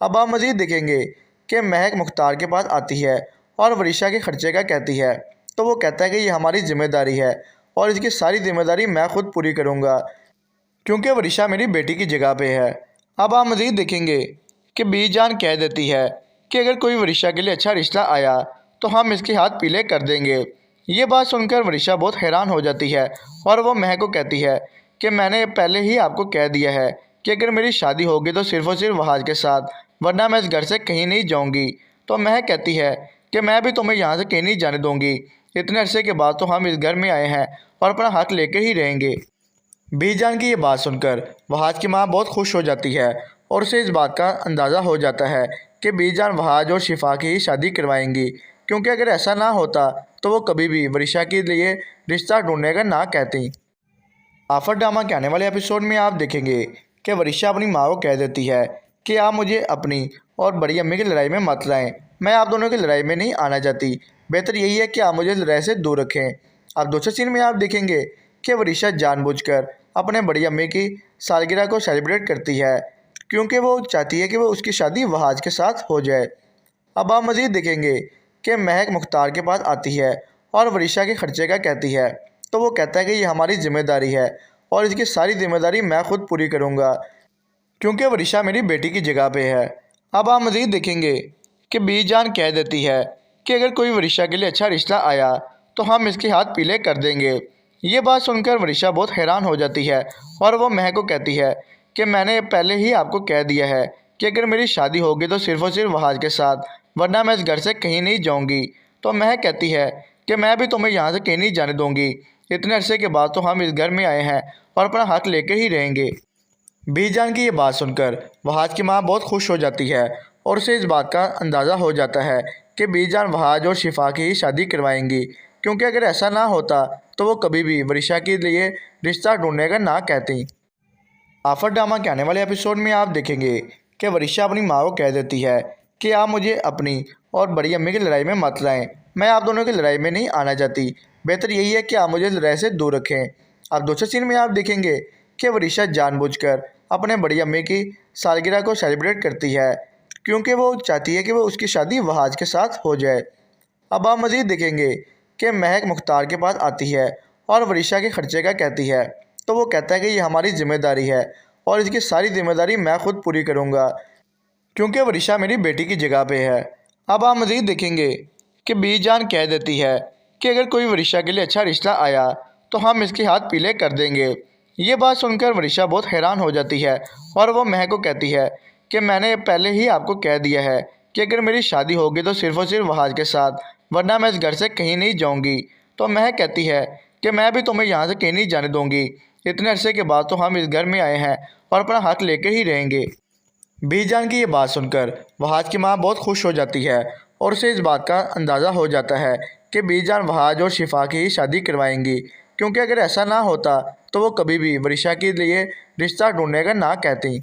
अब आप मज़ीद देखेंगे कि महक मुख्तार के पास आती है और वरिशा के खर्चे का कहती है, तो वो कहता है कि ये हमारी जिम्मेदारी है और इसकी सारी जिम्मेदारी मैं खुद पूरी करूँगा, क्योंकि वरिशा मेरी बेटी की जगह पे है। अब आप मज़ीद देखेंगे कि बीजान कह देती है कि अगर कोई वरिशा के लिए अच्छा रिश्ता आया तो हम इसके हाथ पीले कर देंगे। ये बात सुनकर वरिशा बहुत हैरान हो जाती है और वो महक को कहती है कि मैंने पहले ही आपको कह दिया है कि अगर मेरी शादी होगी तो सिर्फ और सिर्फ वहाज के साथ, वरना मैं इस घर से कहीं नहीं जाऊंगी। तो महक कहती है कि मैं भी तुम्हें यहाँ से कहीं नहीं जाने दूंगी। इतने अरसे के बाद तो हम इस घर में आए हैं और अपना हक लेकर ही रहेंगे। बीजान की ये बात सुनकर वहाज की माँ बहुत खुश हो जाती है और उसे इस बात का अंदाज़ा हो जाता है कि बीजान वहाज और शिफा की ही शादी करवाएंगी, क्योंकि अगर ऐसा ना होता तो वो कभी भी वरिशा के लिए रिश्ता ढूंढने का ना कहती। आफर ड्रामा के आने वाले एपिसोड में आप देखेंगे कि वरिशा अपनी माँ को कह देती है कि आप मुझे अपनी और बड़ी अम्मी की लड़ाई में मत लाएं। मैं आप दोनों की लड़ाई में नहीं आना चाहती। बेहतर यही है कि आप मुझे लड़ाई से दूर रखें। अब दूसरे सीन में आप देखेंगे कि वरिशा जानबूझकर अपने बड़ी अम्मी की सालगिरह को सेलिब्रेट करती है, क्योंकि वो चाहती है कि वो उसकी शादी वहाज के साथ हो जाए। अब आप मज़ीद देखेंगे कि महक मुख्तार के पास आती है और वरिशा के खर्चे का कहती है, तो वो कहता है कि ये हमारी जिम्मेदारी है और इसकी सारी जिम्मेदारी मैं खुद पूरी करूँगा, क्योंकि वरिशा मेरी बेटी की जगह पे है। अब आप मज़ीद देखेंगे कि बीजान कह देती है कि अगर कोई वरिशा के लिए अच्छा रिश्ता आया तो हम इसके हाथ पीले कर देंगे। ये बात सुनकर वरिशा बहुत हैरान हो जाती है और वो महक को कहती है कि मैंने पहले ही आपको कह दिया है कि अगर मेरी शादी होगी तो सिर्फ़ और सिर्फ वहाज के साथ, वरना मैं इस घर से कहीं नहीं जाऊंगी। तो महक कहती है कि मैं भी तुम्हें यहाँ से कहीं नहीं जाने दूंगी। इतने अरसे के बाद तो हम इस घर में आए हैं और अपना हक लेकर ही रहेंगे। बीजान की ये बात सुनकर वहाज की माँ बहुत खुश हो जाती है और उसे इस बात का अंदाज़ा हो जाता है कि बीजान वहाज और शिफा की ही शादी करवाएंगी, क्योंकि अगर ऐसा ना होता तो वो कभी भी वरिशा के लिए रिश्ता ढूंढने का ना कहती। आफर ड्रामा के आने वाले एपिसोड में आप देखेंगे कि वरिशा अपनी माँ को कह देती है कि आप मुझे अपनी और बड़ी अम्मी की लड़ाई में मत लाएं। मैं आप दोनों की लड़ाई में नहीं आना चाहती। बेहतर यही है कि आप मुझे लड़ाई से दूर रखें। अब दूसरे सीन में आप देखेंगे कि वरिशा जानबूझकर अपने बड़ी अम्मी की सालगिरह को सेलिब्रेट करती है, क्योंकि वो चाहती है कि वो उसकी शादी वहाज के साथ हो जाए। अब आप मज़ीद देखेंगे कि महक मुख्तार के पास आती है और वरिशा के खर्चे का कहती है। तो वो कहता है कि ये हमारी जिम्मेदारी है और इसकी सारी जिम्मेदारी मैं खुद पूरी करूँगा, क्योंकि वरिशा मेरी बेटी की जगह पे है। अब आप मज़ीद देखेंगे कि बीजान कह देती है कि अगर कोई वरिशा के लिए अच्छा रिश्ता आया तो हम इसके हाथ पीले कर देंगे। ये बात सुनकर वरिशा बहुत हैरान हो जाती है और वो महक को कहती है कि मैंने पहले ही आपको कह दिया है कि अगर मेरी शादी होगी तो सिर्फ़ और सिर्फ वहाज के साथ, वरना मैं इस घर से कहीं नहीं जाऊंगी। तो महक कहती है कि मैं भी तुम्हें यहाँ से कहीं नहीं जाने दूंगी। इतने अरसे के बाद तो हम इस घर में आए हैं और अपना हक लेकर ही रहेंगे। बीजान की ये बात सुनकर वहाज की माँ बहुत खुश हो जाती है और उसे इस बात का अंदाज़ा हो जाता है कि बीजान वहाज और शिफा की ही शादी करवाएंगी, क्योंकि अगर ऐसा ना होता तो वो कभी भी वरिशा के लिए रिश्ता ढूंढने का ना कहती।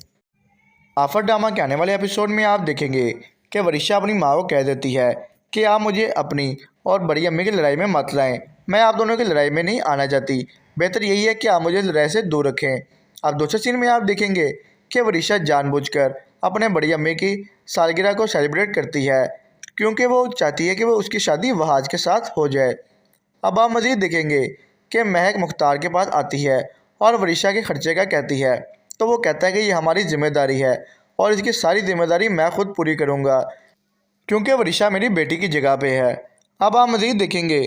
आफर ड्रामा के आने वाले एपिसोड में आप देखेंगे कि वरिशा अपनी माँ को कह देती है कि आप मुझे अपनी और बड़ी अम्मी की लड़ाई में मत लाएं। मैं आप दोनों की लड़ाई में नहीं आना चाहती। बेहतर यही है कि आप मुझे लड़ाई से दूर रखें। अब दूसरे सीन में आप देखेंगे कि वरिशा जानबूझकर अपने बड़ी अम्मी की सालगिरह को सेलिब्रेट करती है, क्योंकि वो चाहती है कि वो उसकी शादी वहाज के साथ हो जाए। अब आप मज़ीद देखेंगे कि महक मुख्तार के पास आती है और वरिशा के खर्चे का कहती है। तो वो कहता है कि ये हमारी जिम्मेदारी है और इसकी सारी जिम्मेदारी मैं खुद पूरी करूँगा, क्योंकि वरिशा मेरी बेटी की जगह पे है। अब आप मज़ीद देखेंगे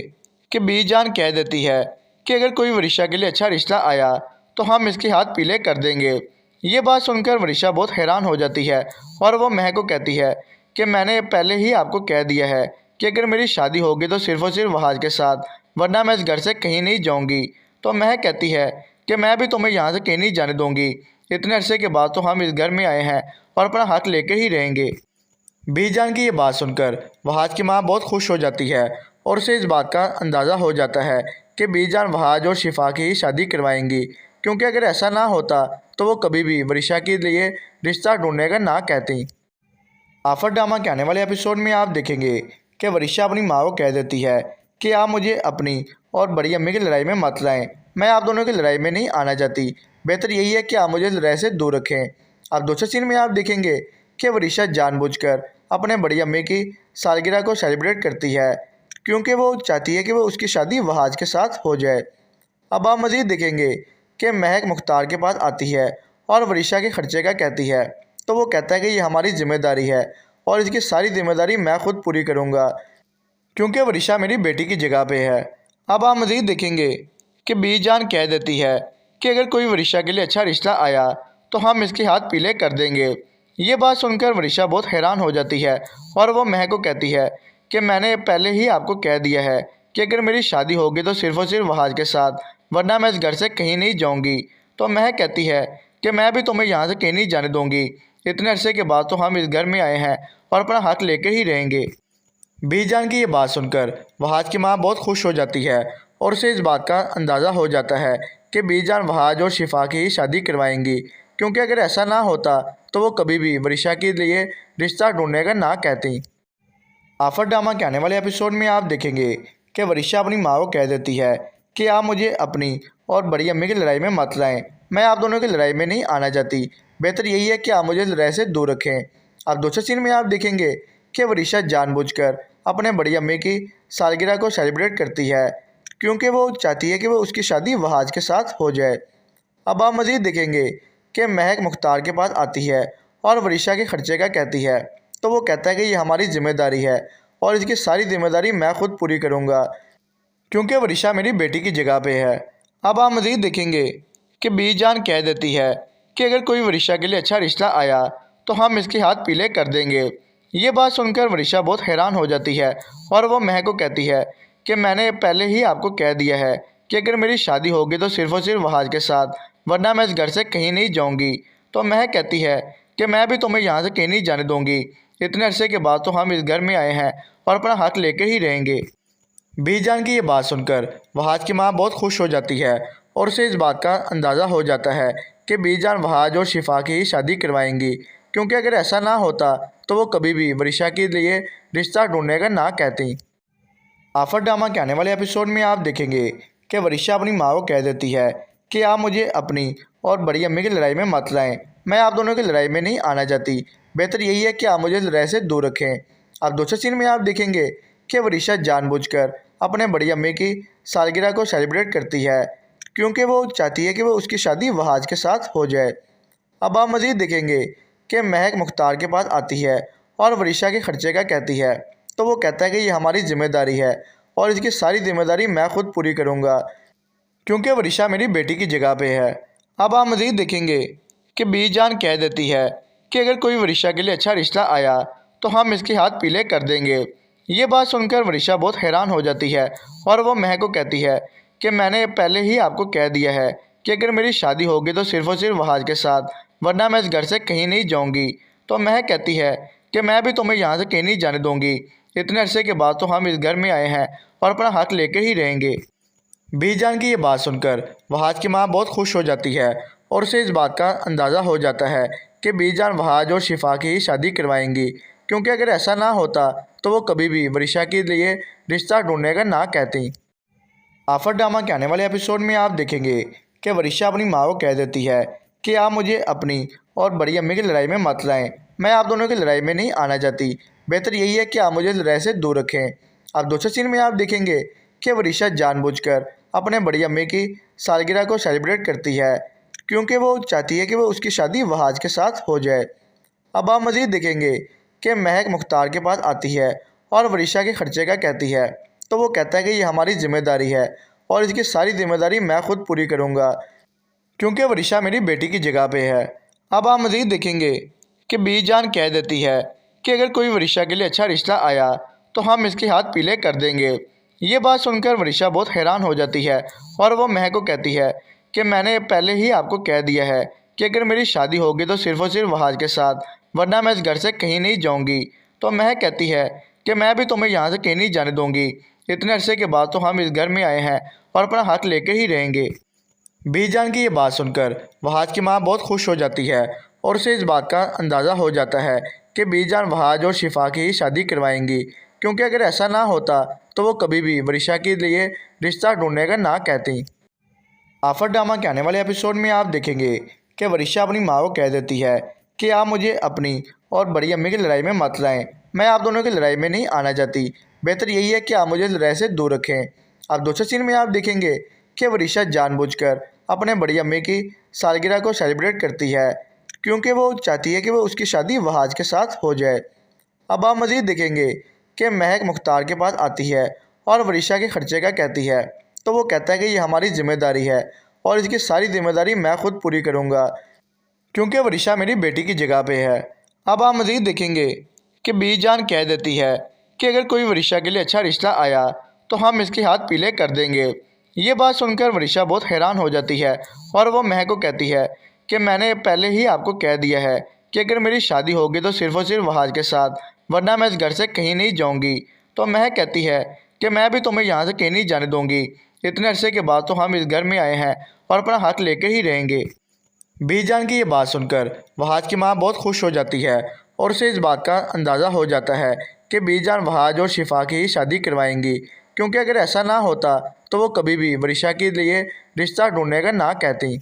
कि बीजान कह देती है कि अगर कोई वरिशा के लिए अच्छा रिश्ता आया तो हम इसके हाथ पीले कर देंगे। ये बात सुनकर वरिशा बहुत हैरान हो जाती है और वो महक को कहती है कि मैंने पहले ही आपको कह दिया है कि अगर मेरी शादी होगी तो सिर्फ़ और सिर्फ वहाज के साथ, वरना मैं इस घर से कहीं नहीं जाऊंगी। तो महक कहती है कि मैं भी तुम्हें यहाँ से कहीं नहीं जाने दूंगी। इतने अरसे के बाद तो हम इस घर में आए हैं और अपना हक लेकर ही रहेंगे। बीजान की ये बात सुनकर वहाज की माँ बहुत खुश हो जाती है और उसे इस बात का अंदाज़ा हो जाता है कि बीजान वहाज और शिफा की ही शादी करवाएंगी, क्योंकि अगर ऐसा ना होता तो वो कभी भी वरिशा के लिए रिश्ता ढूंढने का ना कहती। आफर ड्रामा के आने वाले एपिसोड में आप देखेंगे कि वरिशा अपनी माँ को कह देती है कि आप मुझे अपनी और बड़ी अम्मी की लड़ाई में मत लाएं। मैं आप दोनों की लड़ाई में नहीं आना चाहती। बेहतर यही है कि आप मुझे लड़ाई से दूर रखें। अब दूसरे सीन में आप देखेंगे कि वरिशा जानबूझकर अपने बड़ी अम्मी की सालगिरह को सेलिब्रेट करती है, क्योंकि वो चाहती है कि वो उसकी शादी वहाज के साथ हो जाए। अब आप मज़ीद देखेंगे कि महक मुख्तार के पास आती है और वरिशा के खर्चे का कहती है। तो वो कहता है कि ये हमारी जिम्मेदारी है और इसकी सारी जिम्मेदारी मैं खुद पूरी करूँगा, क्योंकि वरिशा मेरी बेटी की जगह पे है। अब आप मज़ीद देखेंगे कि बीजान कह देती है कि अगर कोई वरिशा के लिए अच्छा रिश्ता आया तो हम इसके हाथ पीले कर देंगे। ये बात सुनकर वरिशा बहुत हैरान हो जाती है और वो महक को कहती है कि मैंने पहले ही आपको कह दिया है कि अगर मेरी शादी होगी तो सिर्फ़ और सिर्फ वहाज के साथ, वरना मैं इस घर से कहीं नहीं जाऊंगी। तो महक कहती है कि मैं भी तुम्हें यहाँ से कहीं नहीं जाने दूंगी। इतने अरसे के बाद तो हम इस घर में आए हैं और अपना हक लेकर ही रहेंगे। बीजान की ये बात सुनकर वहाज की माँ बहुत खुश हो जाती है और उसे इस बात का अंदाज़ा हो जाता है कि बीजान वहाज और शिफा की ही शादी करवाएंगी, क्योंकि अगर ऐसा ना होता तो वो कभी भी वरिशा के लिए रिश्ता ढूंढने का ना कहती। आफर ड्रामा के आने वाले एपिसोड में आप देखेंगे कि वरिशा अपनी माँ को कह देती है कि आप मुझे अपनी और बड़ी अम्मी की लड़ाई में मत लाएं। मैं आप दोनों की लड़ाई में नहीं आना चाहती। बेहतर यही है कि आप मुझे लड़ाई से दूर रखें। अब दूसरे सीन में आप देखेंगे कि वरिशा जानबूझकर अपने बड़ी अम्मी की सालगिरह को सेलिब्रेट करती है, क्योंकि वो चाहती है कि वो उसकी शादी वहाज के साथ हो जाए। अब आप मज़ीद देखेंगे कि महक मुख्तार के पास आती है और वरिशा के खर्चे का कहती है, तो वो कहता है कि ये हमारी जिम्मेदारी है और इसकी सारी जिम्मेदारी मैं खुद पूरी करूँगा, क्योंकि वरिशा मेरी बेटी की जगह पे है। अब आप मज़ीद देखेंगे कि बीजान कह देती है कि अगर कोई वरिशा के लिए अच्छा रिश्ता आया तो हम इसके हाथ पीले कर देंगे। ये बात सुनकर वरिशा बहुत हैरान हो जाती है और वो महक को कहती है कि मैंने पहले ही आपको कह दिया है कि अगर मेरी शादी होगी तो सिर्फ़ और सिर्फ वहाज के साथ, वरना मैं इस घर से कहीं नहीं जाऊंगी। तो महक कहती है कि मैं भी तुम्हें यहाँ से कहीं नहीं जाने दूंगी। इतने अरसे के बाद तो हम इस घर में आए हैं और अपना हक लेकर ही रहेंगे। बीजान की ये बात सुनकर वहाज की माँ बहुत खुश हो जाती है और उसे इस बात का अंदाज़ा हो जाता है कि बीजान वहाज और शिफा की ही शादी करवाएंगी, क्योंकि अगर ऐसा ना होता तो वो कभी भी वरिशा के लिए रिश्ता ढूंढने का ना कहती। आफर ड्रामा के आने वाले एपिसोड में आप देखेंगे कि वरिशा अपनी माँ को कह देती है कि आप मुझे अपनी और बड़ी अम्मी की लड़ाई में मत लाएं। मैं आप दोनों की लड़ाई में नहीं आना चाहती। बेहतर यही है कि आप मुझे लड़ाई से दूर रखें। अब दूसरे सीन में आप देखेंगे कि वरिशा जानबूझकर अपने बड़ी अम्मी की सालगिरह को सेलिब्रेट करती है, क्योंकि वो चाहती है कि वो उसकी शादी वहाज के साथ हो जाए। अब आप मज़ीद देखेंगे कि महक मुख्तार के पास आती है और वरिशा के खर्चे का कहती है, तो वो कहता है कि ये हमारी जिम्मेदारी है और इसकी सारी जिम्मेदारी मैं खुद पूरी करूँगा, क्योंकि वरिशा मेरी बेटी की जगह पे है। अब आप मज़ीद देखेंगे कि बीजान कह देती है कि अगर कोई वरिशा के लिए अच्छा रिश्ता आया तो हम इसके हाथ पीले कर देंगे। ये बात सुनकर वरिशा बहुत हैरान हो जाती है और वो महक को कहती है कि मैंने पहले ही आपको कह दिया है कि अगर मेरी शादी होगी तो सिर्फ़ और सिर्फ वहाज के साथ, वरना मैं इस घर से कहीं नहीं जाऊंगी। तो महक कहती है कि मैं भी तुम्हें यहाँ से कहीं नहीं जाने दूंगी। इतने अरसे के बाद तो हम इस घर में आए हैं और अपना हक लेकर ही रहेंगे। बीजान की ये बात सुनकर वहाज की माँ बहुत खुश हो जाती है और उसे इस बात का अंदाज़ा हो जाता है कि बीजान वहाज और शिफा की ही शादी करवाएंगी, क्योंकि अगर ऐसा ना होता तो वो कभी भी वरिशा के लिए रिश्ता ढूंढने का ना कहती। आफर ड्रामा के आने वाले एपिसोड में आप देखेंगे कि वरिशा अपनी माँ को कह देती है कि आप मुझे अपनी और बड़ी अम्मी की लड़ाई में मत लाएं। मैं आप दोनों की लड़ाई में नहीं आना चाहती। बेहतर यही है कि आप मुझे लड़ाई से दूर रखें। अब दूसरे सीन में आप देखेंगे कि वरिशा जानबूझकर अपने बड़ी अम्मी की सालगिरह को सेलिब्रेट करती है, क्योंकि वो चाहती है कि वो उसकी शादी वहाज के साथ हो जाए। अब आप मज़ीद देखेंगे कि महक मुख्तार के पास आती है और वरिशा के खर्चे का कहती है, तो वो कहता है कि ये हमारी जिम्मेदारी है और इसकी सारी जिम्मेदारी मैं खुद पूरी करूँगा, क्योंकि वरिशा मेरी बेटी की जगह पे है। अब आप मज़ीद देखेंगे कि बीजान कह देती है कि अगर कोई वरिशा के लिए अच्छा रिश्ता आया तो हम इसके हाथ पीले कर देंगे। ये बात सुनकर वरिशा बहुत हैरान हो जाती है और वो महक को कहती है कि मैंने पहले ही आपको कह दिया है कि अगर मेरी शादी होगी तो सिर्फ़ और सिर्फ वहाज के साथ, वरना मैं इस घर से कहीं नहीं जाऊंगी। तो महक कहती है कि मैं भी तुम्हें यहाँ से कहीं नहीं जाने दूंगी। इतने अरसे के बाद तो हम इस घर में आए हैं और अपना हक लेकर ही रहेंगे। बीजान की ये बात सुनकर वहाज की माँ बहुत खुश हो जाती है और उसे इस बात का अंदाज़ा हो जाता है कि बीजान वहाज और शिफा की ही शादी करवाएंगी, क्योंकि अगर ऐसा ना होता तो वो कभी भी वरिशा के लिए रिश्ता ढूंढने का ना कहती। आफर ड्रामा के आने वाले एपिसोड में आप देखेंगे कि वरिशा अपनी माँ को कह देती है कि आप मुझे अपनी और बड़ी अम्मी की लड़ाई में मत लाएं। मैं आप दोनों की लड़ाई में नहीं आना चाहती। बेहतर यही है कि आप मुझे लड़ाई से दूर रखें। अब दूसरे सीन में आप देखेंगे कि वरिशा जानबूझकर अपने बड़ी अम्मी की सालगिरह को सेलिब्रेट करती है, क्योंकि वो चाहती है कि वो उसकी शादी वहाज के साथ हो जाए। अब आप मज़ीद देखेंगे कि महक मुख्तार के पास आती है और वरिशा के खर्चे का कहती है, तो वो कहता है कि ये हमारी जिम्मेदारी है और इसकी सारी जिम्मेदारी मैं खुद पूरी करूँगा, क्योंकि वरिशा मेरी बेटी की जगह पे है। अब आप मज़ीद देखेंगे कि बीजान कह देती है कि अगर कोई वरिशा के लिए अच्छा रिश्ता आया तो हम इसके हाथ पीले कर देंगे। ये बात सुनकर वरिशा बहुत हैरान हो जाती है और वो महक को कहती है कि मैंने पहले ही आपको कह दिया है कि अगर मेरी शादी होगी तो सिर्फ़ और सिर्फ वहाज के साथ, वरना मैं इस घर से कहीं नहीं जाऊंगी। तो महक कहती है कि मैं भी तुम्हें यहाँ से कहीं नहीं जाने दूंगी। इतने अरसे के बाद तो हम इस घर में आए हैं और अपना हक लेकर ही रहेंगे। बीजान की ये बात सुनकर वहाज की माँ बहुत खुश हो जाती है और उसे इस बात का अंदाज़ा हो जाता है कि बीजान वहाज और शिफा की ही शादी करवाएंगी, क्योंकि अगर ऐसा ना होता तो वो कभी भी वरिशा के लिए रिश्ता ढूंढने का ना कहती।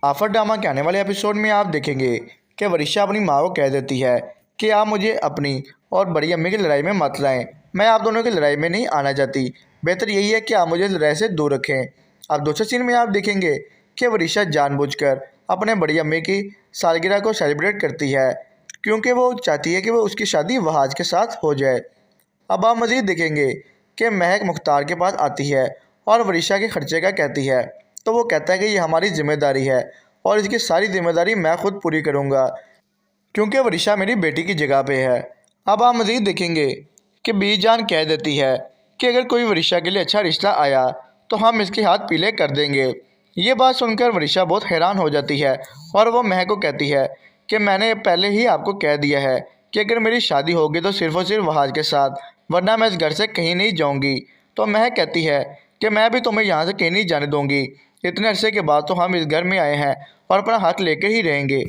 आफर ड्रामा के आने वाले एपिसोड में आप देखेंगे कि वरिशा अपनी माँ को कह देती है कि आप मुझे अपनी और बड़ी अम्मी की लड़ाई में मत लाएं। मैं आप दोनों की लड़ाई में नहीं आना चाहती। बेहतर यही है कि आप मुझे लड़ाई से दूर रखें। अब दूसरे सीन में आप देखेंगे कि वरिशा जानबूझकर अपने बड़ी अम्मी की सालगिरह को सेलिब्रेट करती है, क्योंकि वो चाहती है कि वो उसकी शादी वहाज के साथ हो जाए। अब आप मज़ीद देखेंगे कि महक मुख्तार के पास आती है और वरीशा के खर्चे का कहती है, तो वो कहता है कि ये हमारी ज़िम्मेदारी है और इसकी सारी ज़िम्मेदारी मैं खुद पूरी करूँगा, क्योंकि वरीशा मेरी बेटी की जगह पे है। अब आप मज़ीद देखेंगे कि बीजान कह देती है कि अगर कोई वरीशा के लिए अच्छा रिश्ता आया तो हम इसके हाथ पीले कर देंगे। ये बात सुनकर वरीशा बहुत हैरान हो जाती है और वो महक को कहती है कि मैंने पहले ही आपको कह दिया है कि अगर मेरी शादी होगी तो सिर्फ़ और सिर्फ वहाज के साथ, वरना मैं इस घर से कहीं नहीं जाऊंगी। तो महक कहती है कि मैं भी तुम्हें यहाँ से कहीं नहीं जाने दूंगी। इतने अरसे के बाद तो हम इस घर में आए हैं और अपना हक लेकर ही रहेंगे।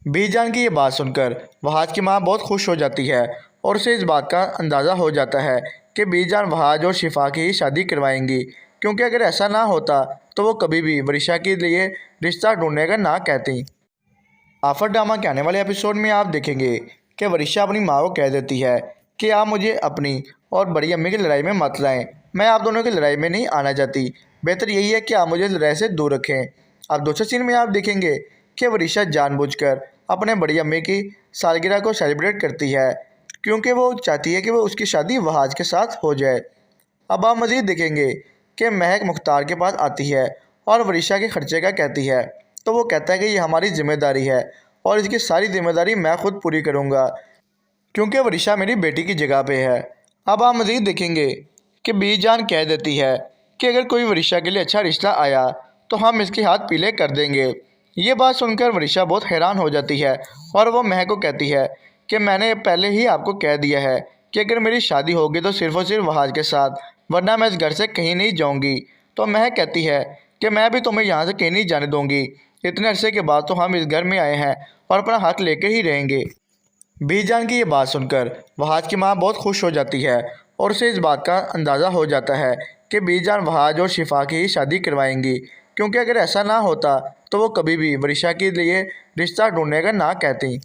बीजान की ये बात सुनकर वहाज की माँ बहुत खुश हो जाती है और उसे इस बात का अंदाज़ा हो जाता है कि बीजान वहाज और शिफा की ही शादी करवाएंगी, क्योंकि अगर ऐसा ना होता तो वो कभी भी वरीशा के लिए रिश्ता ढूंढने का ना कहती। आफर ड्रामा के आने वाले एपिसोड में आप देखेंगे कि वरीशा अपनी माँ को कह देती है कि आप मुझे अपनी और बड़ी अम्मी की लड़ाई में मत लाएं। मैं आप दोनों की लड़ाई में नहीं आना चाहती। बेहतर यही है कि आप मुझे लड़ाई से दूर रखें। अब दूसरे सीन में आप देखेंगे कि वरीशा जानबूझकर अपने बड़ी अम्मी की सालगिरह को सेलिब्रेट करती है, क्योंकि वो चाहती है कि वो उसकी शादी वहाज के साथ हो जाए। अब आप मज़ीद देखेंगे कि महक मुख्तार के पास आती है और वरीशा के खर्चे का कहती है, तो वो कहता है कि ये हमारी ज़िम्मेदारी है और इसकी सारी ज़िम्मेदारी मैं खुद पूरी करूँगा, क्योंकि वरीशा मेरी बेटी की जगह पे है। अब आप मज़ीद देखेंगे कि बीजान कह देती है कि अगर कोई वरीशा के लिए अच्छा रिश्ता आया तो हम इसके हाथ पीले कर देंगे। ये बात सुनकर वरीशा बहुत हैरान हो जाती है और वो महक को कहती है कि मैंने पहले ही आपको कह दिया है कि अगर मेरी शादी होगी तो सिर्फ़ और सिर्फ वहाज के साथ, वरना मैं इस घर से कहीं नहीं जाऊंगी। तो महक कहती है कि मैं भी तुम्हें यहाँ से कहीं नहीं जाने दूंगी। इतने अरसे के बाद तो हम इस घर में आए हैं और अपना हक लेकर ही रहेंगे। बीजान की ये बात सुनकर वहाज की माँ बहुत खुश हो जाती है और उसे इस बात का अंदाज़ा हो जाता है कि बीजान वहाज और शिफा की ही शादी करवाएंगी, क्योंकि अगर ऐसा ना होता तो वो कभी भी वरीशा के लिए रिश्ता ढूंढने का ना कहती।